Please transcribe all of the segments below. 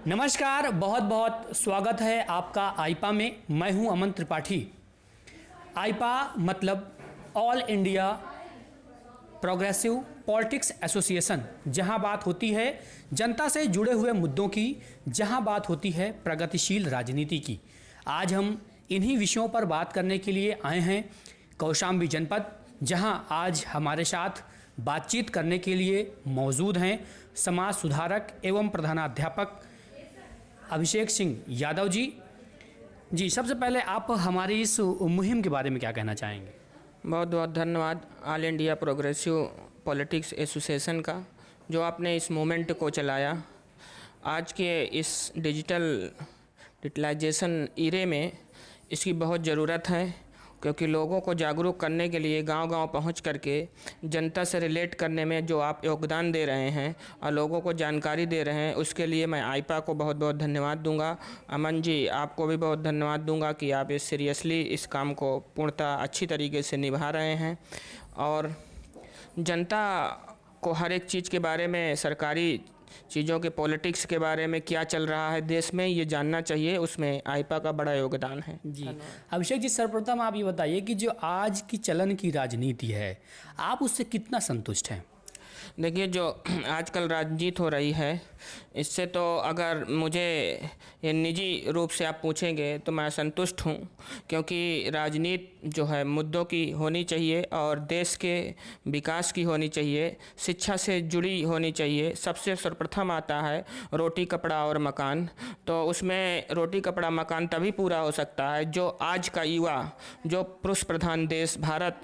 नमस्कार, बहुत बहुत स्वागत है आपका आईपा में। मैं हूं अमन त्रिपाठी। आईपा मतलब all India progressive politics association, जहां बात होती है जनता से जुड़े हुए मुद्दों की, जहां बात होती है प्रगतिशील राजनीति की। आज हम इन्हीं विषयों पर बात करने के लिए आए हैं कौशाम्बी जनपद, जहां आज हमारे साथ बातचीत करने के लिए मौजूद हैं समाज सुधारक एवं प्रधानाध्यापक अभिषेक सिंह यादव जी। सबसे पहले आप हमारी इस मुहिम के बारे में क्या कहना चाहेंगे? बहुत बहुत धन्यवाद all India progressive politics association का, जो आपने इस मूवमेंट को चलाया। आज के इस डिजिटलाइजेशन ईरे में इसकी बहुत ज़रूरत है, क्योंकि लोगों को जागरूक करने के लिए गांव-गांव पहुंच करके जनता से रिलेट करने में जो आप योगदान दे रहे हैं और लोगों को जानकारी दे रहे हैं, उसके लिए मैं आईपा को बहुत बहुत धन्यवाद दूंगा। अमन जी, आपको भी बहुत धन्यवाद दूंगा कि आप इस सीरियसली इस काम को पूर्णतः अच्छी तरीके से निभा रहे हैं और जनता को हर एक चीज़ के बारे में, सरकारी चीज़ों के पॉलिटिक्स के बारे में क्या चल रहा है देश में, ये जानना चाहिए। उसमें आईपा का बड़ा योगदान है जी। अभिषेक जी, सर्वप्रथम आप ये बताइए कि जो आज की चलन की राजनीति है, आप उससे कितना संतुष्ट हैं? देखिए, जो आजकल राजनीति हो रही है, इससे तो अगर मुझे ये निजी रूप से आप पूछेंगे तो मैं संतुष्ट हूँ, क्योंकि राजनीति जो है मुद्दों की होनी चाहिए और देश के विकास की होनी चाहिए, शिक्षा से जुड़ी होनी चाहिए। सबसे सर्वप्रथम आता है रोटी कपड़ा और मकान। तो उसमें रोटी कपड़ा मकान तभी पूरा हो सकता है जो आज का युवा, जो पुरुष प्रधान देश भारत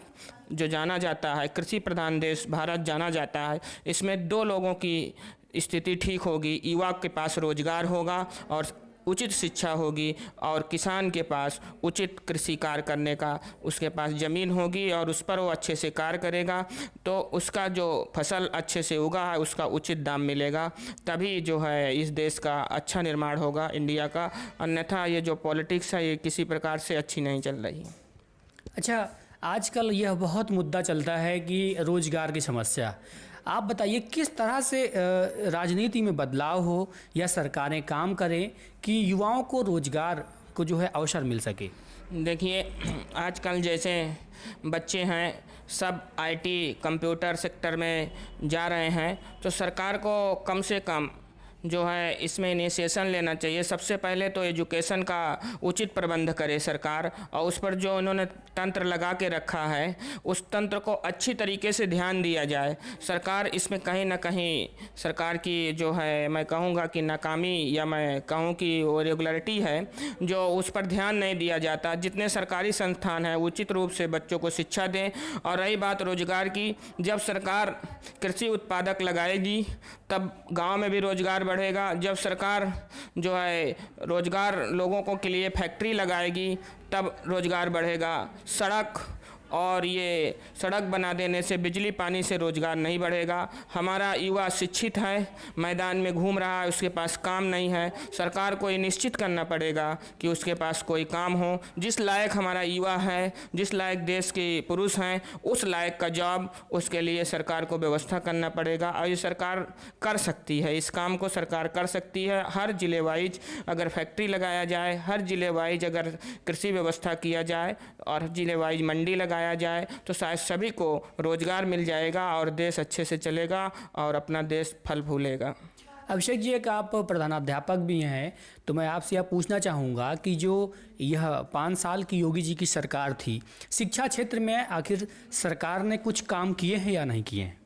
जो जाना जाता है, कृषि प्रधान देश भारत जाना जाता है, इसमें दो लोगों की स्थिति ठीक होगी। युवा के पास रोजगार होगा और उचित शिक्षा होगी, और किसान के पास उचित कृषि कार्य करने का उसके पास ज़मीन होगी और उस पर वो अच्छे से कार्य करेगा, तो उसका जो फसल अच्छे से उगा है उसका उचित दाम मिलेगा। तभी जो है इस देश का अच्छा निर्माण होगा, इंडिया का। अन्यथा ये जो पॉलिटिक्स है, ये किसी प्रकार से अच्छी नहीं चल रही। अच्छा, आजकल यह बहुत मुद्दा चलता है कि रोजगार की समस्या। आप बताइए किस तरह से राजनीति में बदलाव हो या सरकारें काम करें कि युवाओं को रोजगार को जो है अवसर मिल सके? देखिए, आजकल जैसे बच्चे हैं सब आईटी कंप्यूटर सेक्टर में जा रहे हैं, तो सरकार को कम से कम जो है इसमें इनिशिएशन लेना चाहिए। सबसे पहले तो एजुकेशन का उचित प्रबंध करे सरकार, और उस पर जो उन्होंने तंत्र लगा के रखा है उस तंत्र को अच्छी तरीके से ध्यान दिया जाए। सरकार इसमें कहीं ना कहीं, सरकार की जो है मैं कहूँगा कि नाकामी, या मैं कहूँ कि वो रेगुलरिटी है, जो उस पर ध्यान नहीं दिया जाता। जितने सरकारी संस्थान हैं उचित रूप से बच्चों को शिक्षा दें। और रही बात रोजगार की, जब सरकार कृषि उत्पादक लगाएगी तब गाँव में भी रोजगार बढ़ेगा। जब सरकार जो है रोजगार लोगों को के लिए फैक्ट्री लगाएगी तब रोजगार बढ़ेगा। सड़क और ये सड़क बना देने से, बिजली पानी से रोजगार नहीं बढ़ेगा। हमारा युवा शिक्षित है, मैदान में घूम रहा है, उसके पास काम नहीं है। सरकार को ये निश्चित करना पड़ेगा कि उसके पास कोई काम हो। जिस लायक हमारा युवा है, जिस लायक देश के पुरुष हैं, उस लायक का जॉब उसके लिए सरकार को व्यवस्था करना पड़ेगा, और ये सरकार कर सकती है। इस काम को सरकार कर सकती है। हर जिले वाइज अगर फैक्ट्री लगाया जाए, हर जिले वाइज अगर कृषि व्यवस्था किया जाए और जिले वाइज मंडी लगाया जाए, तो शायद सभी को रोजगार मिल जाएगा और देश अच्छे से चलेगा और अपना देश फल फूलेगा। अभिषेक जी, एक आप प्रधानाध्यापक भी हैं, तो मैं आपसे यह पूछना चाहूँगा कि जो यह 5 साल की योगी जी की सरकार थी, शिक्षा क्षेत्र में आखिर सरकार ने कुछ काम किए हैं या नहीं किए हैं?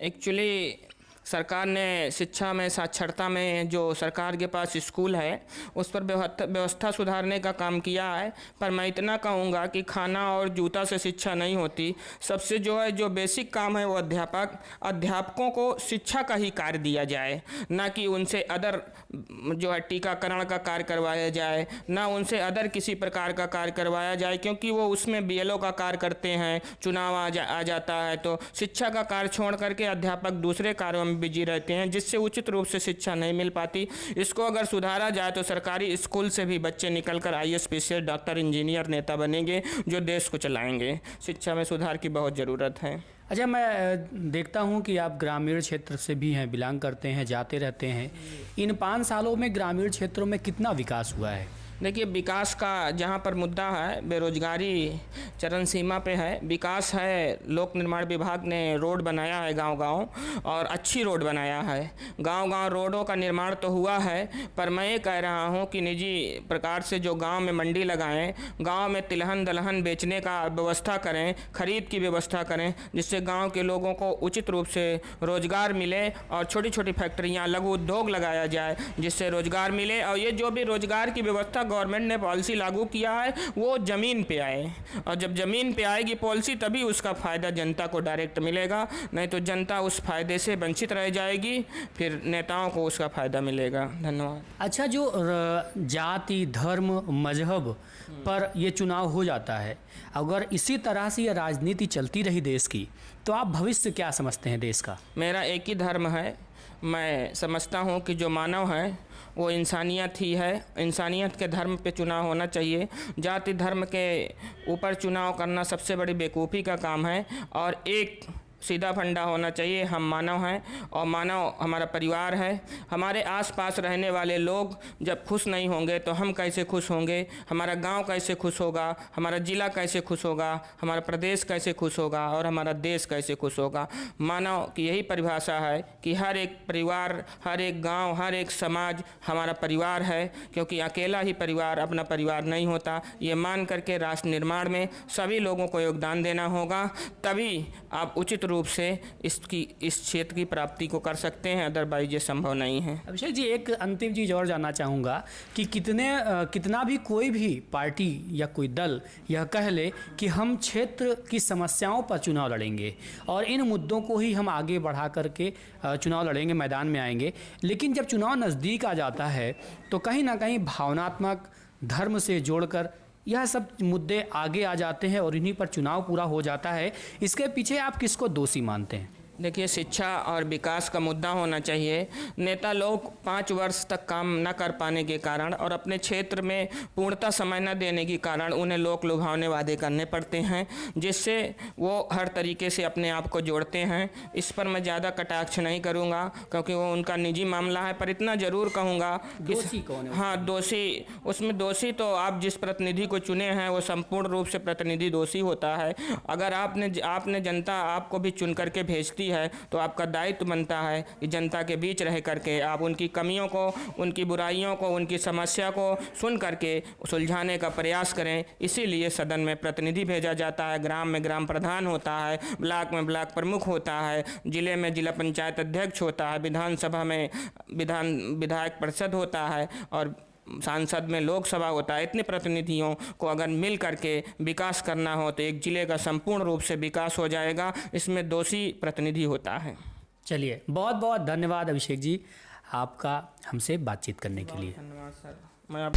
एक्चुअली सरकार ने शिक्षा में, साक्षरता में, जो सरकार के पास स्कूल है उस पर व्यवस्था सुधारने का काम किया है। पर मैं इतना कहूँगा कि खाना और जूता से शिक्षा नहीं होती। सबसे जो बेसिक काम है वो अध्यापकों को शिक्षा का ही कार्य दिया जाए, ना कि उनसे अदर जो है टीकाकरण का कार्य करवाया जाए, ना उनसे अदर किसी प्रकार का कार्य करवाया जाए, क्योंकि वो उसमें बीएलओ का कार्य करते हैं, चुनाव आ जाता है, तो शिक्षा का कार्य छोड़ करके अध्यापक दूसरे कार्यों में बिजी रहते हैं, जिससे उचित रूप से शिक्षा नहीं मिल पाती। इसको अगर सुधारा जाए तो सरकारी स्कूल से भी बच्चे निकलकर आईएएस, पीसीएस, डॉक्टर, इंजीनियर, नेता बनेंगे जो देश को चलाएंगे। शिक्षा में सुधार की बहुत ज़रूरत है। अच्छा, मैं देखता हूँ कि आप ग्रामीण क्षेत्र से भी हैं, बिलोंग करते हैं, जाते रहते हैं। इन 5 सालों में ग्रामीण क्षेत्रों में कितना विकास हुआ है? देखिए, विकास का जहाँ पर मुद्दा है, बेरोजगारी चरम सीमा पे है। विकास है, लोक निर्माण विभाग ने रोड बनाया है गांव-गांव, और अच्छी रोड बनाया है। गांव-गांव रोडों का निर्माण तो हुआ है, पर मैं ये कह रहा हूँ कि निजी प्रकार से जो गांव में मंडी लगाएं, गांव में तिलहन दलहन बेचने का व्यवस्था करें, खरीद की व्यवस्था करें, जिससे गाँव के लोगों को उचित रूप से रोजगार मिले, और छोटी छोटी फैक्ट्रियाँ, लघु उद्योग लगाया जाए जिससे रोजगार मिले। और ये जो भी रोजगार की व्यवस्था गवर्नमेंट ने पॉलिसी लागू किया है वो ज़मीन पे आए, और जब ज़मीन पे आएगी पॉलिसी तभी उसका फ़ायदा जनता को डायरेक्ट मिलेगा, नहीं तो जनता उस फ़ायदे से वंचित रह जाएगी, फिर नेताओं को उसका फ़ायदा मिलेगा। धन्यवाद। अच्छा, जो जाति, धर्म, मजहब पर ये चुनाव हो जाता है, अगर इसी तरह से ये राजनीति चलती रही देश की, तो आप भविष्य क्या समझते हैं देश का? मेरा एक ही धर्म है। मैं समझता हूँ कि जो मानव है वो इंसानियत ही है। इंसानियत के धर्म पे चुनाव होना चाहिए। जाति धर्म के ऊपर चुनाव करना सबसे बड़ी बेवकूफ़ी का काम है, और एक सीधा फंडा होना चाहिए, हम मानव हैं और मानव हमारा परिवार है। हमारे आसपास रहने वाले लोग जब खुश नहीं होंगे तो हम कैसे खुश होंगे, हमारा गांव कैसे खुश होगा, हमारा ज़िला कैसे खुश होगा, हमारा प्रदेश कैसे खुश होगा, और हमारा देश कैसे खुश होगा। मानव की यही परिभाषा है कि हर एक परिवार, हर एक गांव, हर एक समाज हमारा परिवार है, क्योंकि अकेला ही परिवार अपना परिवार नहीं होता। ये मान करके राष्ट्र निर्माण में सभी लोगों को योगदान देना होगा, तभी आप उचित रूप से इस क्षेत्र की प्राप्ति को कर सकते हैं, अदरवाइज ये संभव नहीं है। अभिषेक जी, एक अंतिम चीज़ और जानना चाहूँगा कि कितना भी कोई भी पार्टी या कोई दल यह कह ले कि हम क्षेत्र की समस्याओं पर चुनाव लड़ेंगे और इन मुद्दों को ही हम आगे बढ़ा करके चुनाव लड़ेंगे, मैदान में आएंगे, लेकिन जब चुनाव नज़दीक आ जाता है तो कहीं ना कहीं भावनात्मक धर्म से जोड़कर यह सब मुद्दे आगे आ जाते हैं और इन्हीं पर चुनाव पूरा हो जाता है। इसके पीछे आप किसको दोषी मानते हैं? देखिए, शिक्षा और विकास का मुद्दा होना चाहिए। नेता लोग 5 वर्ष तक काम न कर पाने के कारण और अपने क्षेत्र में पूर्णतः समय न देने के कारण उन्हें लोक लुभावने वादे करने पड़ते हैं, जिससे वो हर तरीके से अपने आप को जोड़ते हैं। इस पर मैं ज़्यादा कटाक्ष नहीं करूँगा क्योंकि वो उनका निजी मामला है, पर इतना ज़रूर कहूँगा कि दोषी कौन है? हाँ, दोषी, उसमें दोषी तो आप जिस प्रतिनिधि को चुने हैं वो संपूर्ण रूप से प्रतिनिधि दोषी होता है। अगर आपने जनता आपको भी चुन करके भेजती है तो आपका दायित्व बनता है कि जनता के बीच रह करके आप उनकी कमियों को, उनकी बुराइयों को, उनकी समस्या को सुन करके सुलझाने का प्रयास करें। इसीलिए सदन में प्रतिनिधि भेजा जाता है, ग्राम में ग्राम प्रधान होता है, ब्लॉक में ब्लॉक प्रमुख होता है, जिले में जिला पंचायत अध्यक्ष होता है, विधानसभा में विधायक परिषद होता है, और सांसद में लोकसभा होता है। इतने प्रतिनिधियों को अगर मिल करके विकास करना हो तो एक जिले का संपूर्ण रूप से विकास हो जाएगा। इसमें दोषी प्रतिनिधि होता है। चलिए, बहुत बहुत धन्यवाद अभिषेक जी आपका हमसे बातचीत करने के लिए। धन्यवाद सर। मैं